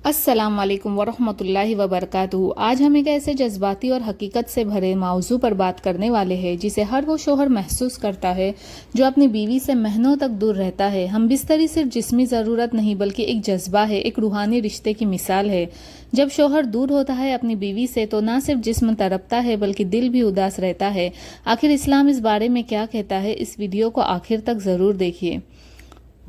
السلام علیکم ورحمۃ اللہ وبرکاتہ۔ آج ہم ایک ایسے جذباتی اور حقیقت سے بھرے موضوع پر بات کرنے والے ہیں جسے ہر وہ شوہر محسوس کرتا ہے جو اپنی بیوی سے مہینوں تک دور رہتا ہے۔ ہم بستری صرف جسمی ضرورت نہیں بلکہ ایک جذبہ ہے، ایک روحانی رشتے کی مثال ہے۔ جب شوہر دور ہوتا ہے اپنی بیوی سے تو نہ صرف جسم تڑپتا ہے بلکہ دل بھی اداس رہتا ہے۔ آخر اسلام اس بارے میں کیا کہتا ہے، اس ویڈیو کو آخر تک ضرور دیکھیے۔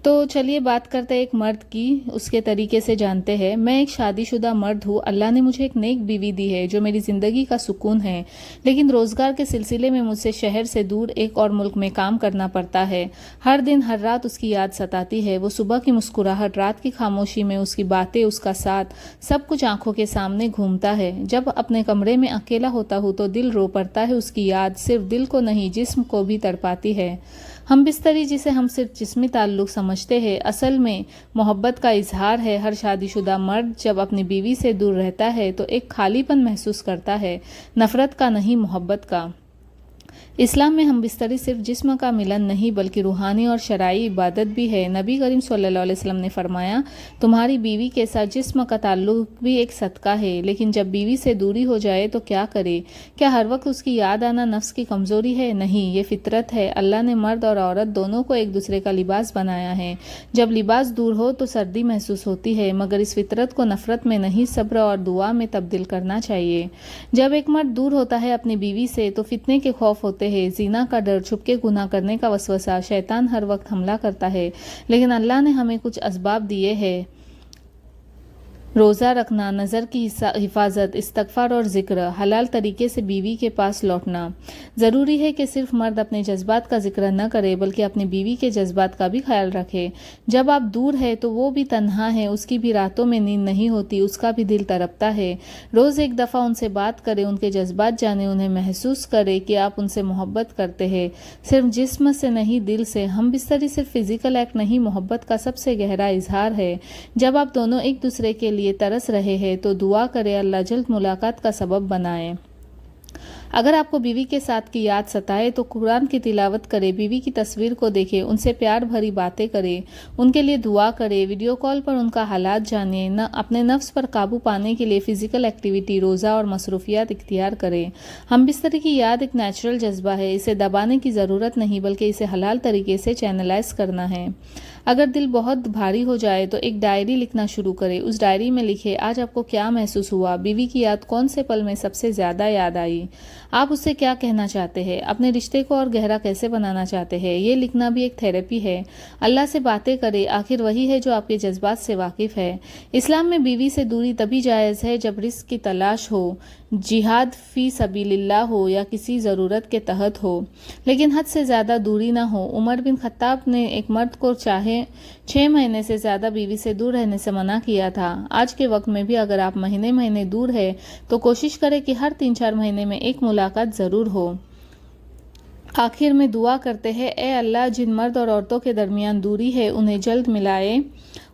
تو چلیے بات کرتے ہیں ایک مرد کی، اس کے طریقے سے جانتے ہیں۔ میں ایک شادی شدہ مرد ہوں۔ اللہ نے مجھے ایک نیک بیوی دی ہے جو میری زندگی کا سکون ہے، لیکن روزگار کے سلسلے میں مجھ سے شہر سے دور ایک اور ملک میں کام کرنا پڑتا ہے۔ ہر دن ہر رات اس کی یاد ستاتی ہے۔ وہ صبح کی مسکراہٹ، رات کی خاموشی میں اس کی باتیں، اس کا ساتھ، سب کچھ آنکھوں کے سامنے گھومتا ہے۔ جب اپنے کمرے میں اکیلا ہوتا ہوں تو دل رو پڑتا ہے۔ اس کی یاد صرف دل کو نہیں جسم کو بھی تڑپاتی ہے۔ ہم بستری جسے ہم صرف جسمی تعلق سمجھتے ہیں اصل میں محبت کا اظہار ہے۔ ہر شادی شدہ مرد جب اپنی بیوی سے دور رہتا ہے تو ایک خالی پن محسوس کرتا ہے، نفرت کا نہیں، محبت کا۔ اسلام میں ہم بستری صرف جسم کا ملن نہیں بلکہ روحانی اور شرعی عبادت بھی ہے۔ نبی کریم صلی اللہ علیہ وسلم نے فرمایا، تمہاری بیوی کے ساتھ جسم کا تعلق بھی ایک صدقہ ہے، لیکن جب بیوی سے دوری ہو جائے تو کیا کرے؟ کیا ہر وقت اس کی یاد آنا نفس کی کمزوری ہے؟ نہیں، یہ فطرت ہے۔ اللہ نے مرد اور عورت دونوں کو ایک دوسرے کا لباس بنایا ہے۔ جب لباس دور ہو تو سردی محسوس ہوتی ہے، مگر اس فطرت کو نفرت میں نہیں، صبر اور دعا میں تبدیل کرنا چاہیے۔ جب ایک مرد دور ہوتا ہے اپنی بیوی سے تو فتنے کے خوف ہوتے ہیں، زنا کا ڈر، چھپ کے گناہ کرنے کا وسوسہ، شیطان ہر وقت حملہ کرتا ہے، لیکن اللہ نے ہمیں کچھ اسباب دیے ہیں: روزہ رکھنا، نظر کی حفاظت، استغفار اور ذکر، حلال طریقے سے بیوی کے پاس لوٹنا۔ ضروری ہے کہ صرف مرد اپنے جذبات کا ذکر نہ کرے بلکہ اپنی بیوی کے جذبات کا بھی خیال رکھے۔ جب آپ دور ہیں تو وہ بھی تنہا ہے، اس کی بھی راتوں میں نیند نہیں ہوتی، اس کا بھی دل تڑپتا ہے۔ روز ایک دفعہ ان سے بات کریں، ان کے جذبات جانیں، انہیں محسوس کریں کہ آپ ان سے محبت کرتے ہیں، صرف جسم سے نہیں، دل سے۔ ہم بستری صرف فزیکل ایکٹ نہیں، محبت کا سب سے گہرا اظہار ہے۔ جب آپ دونوں ایک دوسرے کے لیے ترس رہے ہیں تو دعا کریں، اللہ جلد ملاقات کا سبب بنائے۔ اگر آپ کو بیوی کے ساتھ کی یاد ستائے تو قرآن کی تلاوت کریں، بیوی کی تصویر کو دیکھیں، ان سے پیار بھری باتیں کریں، ان کے لیے دعا کریں، ویڈیو کال پر ان کا حالات جانیں۔ اپنے نفس پر قابو پانے کے لیے فزیکل ایکٹیویٹی، روزہ اور مصروفیات اختیار کریں۔ ہم بستری کی یاد ایک نیچرل جذبہ ہے، اسے دبانے کی ضرورت نہیں بلکہ اسے حلال طریقے سے چینلائز کرنا ہے۔ اگر دل بہت بھاری ہو جائے تو ایک ڈائری لکھنا شروع کریں۔ اس ڈائری میں لکھیں، آج آپ کو کیا محسوس ہوا، بیوی کی یاد کون سے پل میں سب سے زیادہ یاد آئی، آپ اس سے کیا کہنا چاہتے ہیں، اپنے رشتے کو اور گہرا کیسے بنانا چاہتے ہیں۔ یہ لکھنا بھی ایک تھیراپی ہے۔ اللہ سے باتیں کریں، آخر وہی ہے جو آپ کے جذبات سے واقف ہے۔ اسلام میں بیوی سے دوری تبھی جائز ہے جب رزق کی تلاش ہو، جہاد فی سبیل اللہ ہو یا کسی ضرورت کے تحت ہو، لیکن حد سے زیادہ دوری نہ ہو۔ عمر بن خطاب نے ایک مرد کو چاہے 6 مہینے سے زیادہ بیوی سے دور رہنے سے منع کیا تھا۔ آج کے وقت میں بھی اگر آپ مہینے دور ہے تو کوشش کریں کہ ہر 3-4 مہینے میں ایک ملاقات ضرور ہو۔ آخر میں دعا کرتے ہیں، اے اللہ، جن مرد اور عورتوں کے درمیان دوری ہے انہیں جلد ملائے،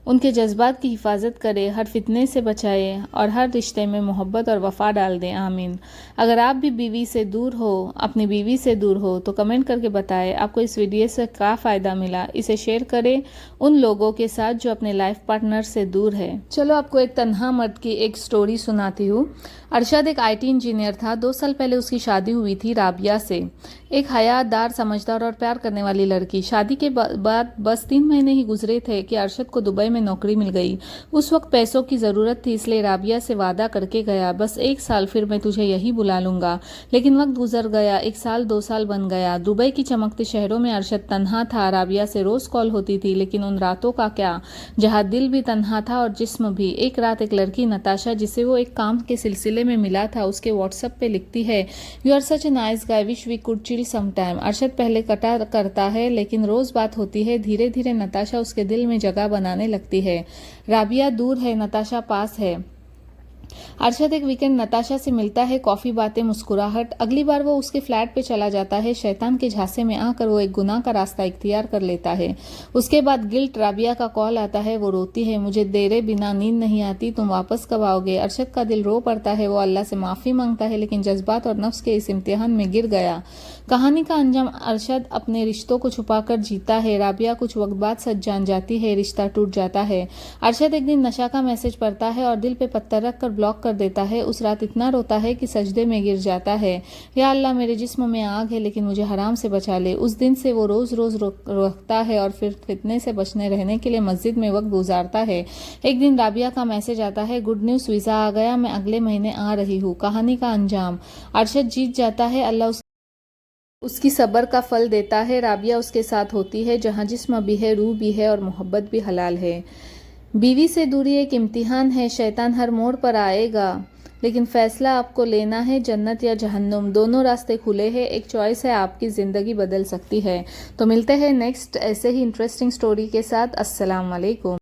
ان کے جذبات کی حفاظت کرے، ہر فتنے سے بچائے اور ہر رشتے میں محبت اور وفا ڈال دیں، آمین۔ اگر آپ بھی بیوی سے دور ہو، اپنی بیوی سے دور ہو تو کمنٹ کر کے بتائیں آپ کو اس ویڈیو سے کیا فائدہ ملا۔ اسے شیئر کریں ان لوگوں کے ساتھ جو اپنے لائف پارٹنر سے دور ہے۔ چلو آپ کو ایک تنہا مرد کی ایک سٹوری سناتی ہوں۔ ارشد ایک IT انجینئر تھا۔ 2 سال پہلے اس کی شادی ہوئی تھی رابعہ سے، ایک حیا دار، سمجھدار اور پیار کرنے والی لڑکی۔ شادی کے بعد بس 3 مہینے ہی گزرے تھے کہ ارشد کو دبئی میں نوکری مل گئی۔ اس وقت پیسوں کی ضرورت تھی، اس لیے رابعہ سے وعدہ کر کے گیا، بس 1 سال پھر میں تجھے یہی بلا لوں گا۔ لیکن وقت گزر گیا، 1 سال 2 سال بن گیا۔ دبئی کی چمکتے شہروں میں ارشد تنہا تھا۔ رابعہ سے روز کال ہوتی تھی، لیکن ان راتوں کا کیا جہاں دل بھی تنہا تھا اور جسم بھی۔ ایک رات ایک لڑکی نتاشا، جسے وہ ایک کام کے سلسلے میں ملا تھا، اس کے واٹس ایپ پہ لکھتی ہے، "You are such a nice guy, wish we could chill sometime." Arshad پہلے کٹا کرتا ہے لیکن روز بات ہوتی ہے، دھیرے دھیرے نتاشا اس کے دل میں جگہ بنانے لگتی ہے۔ رابعہ دور ہے، نتاشا پاس ہے۔ ارشد ایک ویکینڈ نتاشا سے ملتا ہے، کافی، باتیں، مسکراہٹ۔ اگلی بار وہ اس کے فلیٹ پہ چلا جاتا ہے۔ شیطان کے جھانسے میں آ کر وہ ایک گناہ کا راستہ اختیار کر لیتا ہے۔ اس کے بعد گلٹ، رابعہ کا کال آتا ہے، وہ روتی ہے، "مجھے تیرے بنا نیند نہیں آتی، تم واپس کب آؤ گے؟" ارشد کا دل رو پڑتا ہے، وہ اللہ سے معافی مانگتا ہے لیکن جذبات اور نفس کے اس امتحان میں گر گیا کہانی کا انجام ارشد اپنے رشتوں کو چھپا کر جیتا ہے۔ رابعہ کچھ وقت بعد سچ جان جاتی ہے، رشتہ ٹوٹ جاتا ہے۔ ارشد ایک دن نشا کا میسج پڑھتا ہے اور دل پہ پتھر رکھ کر بلاک کر دیتا ہے۔ اس رات اتنا روتا ہے کہ سجدے میں گر جاتا ہے، یا اللہ میرے جسم میں آگ ہے لیکن مجھے حرام سے بچا لے۔ اس دن سے وہ روز رکھتا ہے اور پھر فتنے سے بچنے رہنے کے لیے مسجد میں وقت گزارتا ہے۔ ایک دن رابعہ کا میسج آتا ہے، گڈ نیوز، ویزا آ گیا، میں اگلے مہینے آ رہی ہوں۔ کہانی کا انجام: ارشد جیت جاتا ہے، اللہ اس کی صبر کا پھل دیتا ہے۔ رابعہ اس کے ساتھ ہوتی ہے جہاں جسم بھی ہے، روح بھی ہے اور محبت بھی حلال ہے۔ بیوی سے دوری ایک امتحان ہے، شیطان ہر موڑ پر آئے گا، لیکن فیصلہ آپ کو لینا ہے، جنت یا جہنم، دونوں راستے کھلے ہیں، ایک چوائس ہے، آپ کی زندگی بدل سکتی ہے۔ تو ملتے ہیں نیکسٹ ایسے ہی انٹرسٹنگ سٹوری کے ساتھ۔ السلام علیکم۔